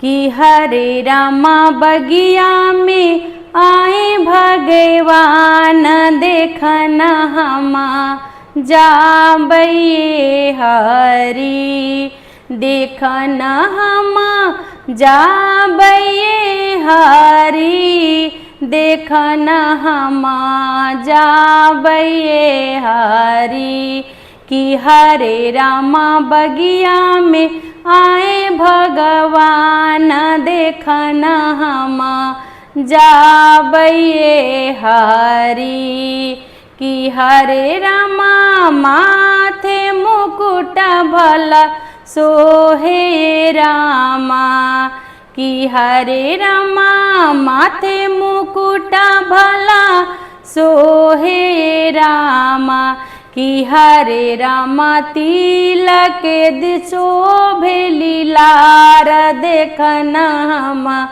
कि हरे रामा बगिया में आए भगवान देखन हमा जाबैये हरी, देखन हमा जाबैये हरी, देखन हमा जाबैये हरी। कि हरे रामा बगिया में आए भगवान देखन हमा जाबैये हरी। कि हरे रामा माथे मुकुट भला सोहे रामा, कि हरे रामा माथे मुकुट भला सोहे रामा। कि हरे रामा तिलक शोभे लीलार देखन हमा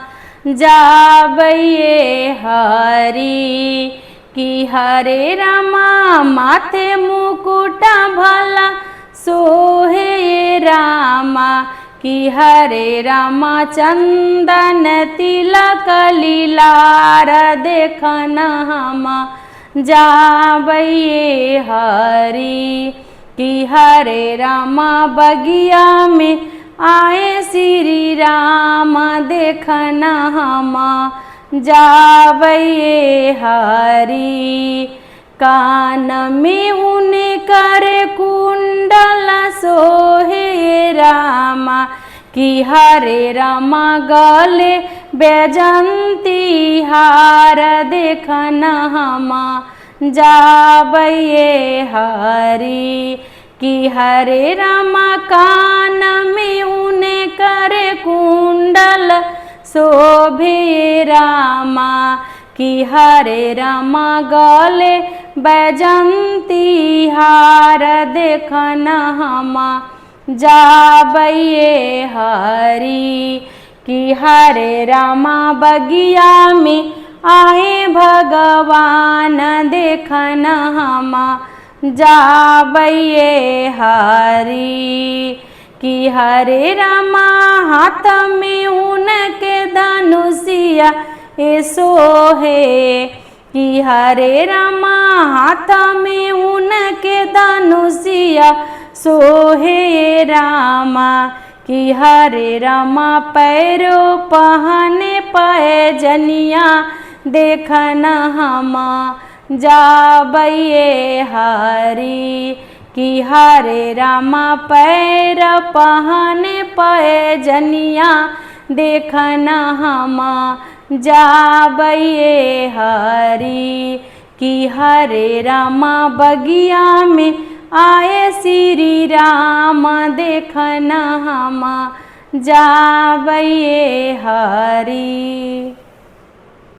जाबैये हरी। कि हरे रामा माथे मुकुट भला सोहे रामा, कि हरे रामा चंदन तिलक लीलार देखन हमा जाबैये हरी। कि हरे रामा बगिया में आए श्री राम देखन हमा जाबैये हरी। कान में उने करे कुंडल सोहे रामा, कि हरे रामा गले बैजंती हार देखन हमा जाबैये हरी। कि हरे रामा कान में उने करे कुंडल शोभे रामा, कि हरे रामा गले बैजंती हार देखन हमा जाबैये हरी। कि हरे रामा बगिया में आए भगवान देखन हमा जाबैये हरी। कि हरे रामा हाथ में उनके धनुषिया सोहे, कि हरे रामा हाथ में उनके धनुषिया सोहे रामा। कि हरे रामा पैरों पहने पैजनिया देखन हमा जाबैये हरी। कि हरे रामा पैर पहने पैजनिया देखन हमा जाबैये हरी। कि हरे रामा बगिया में आए श्री राम देखन हमा जाबैये हरी।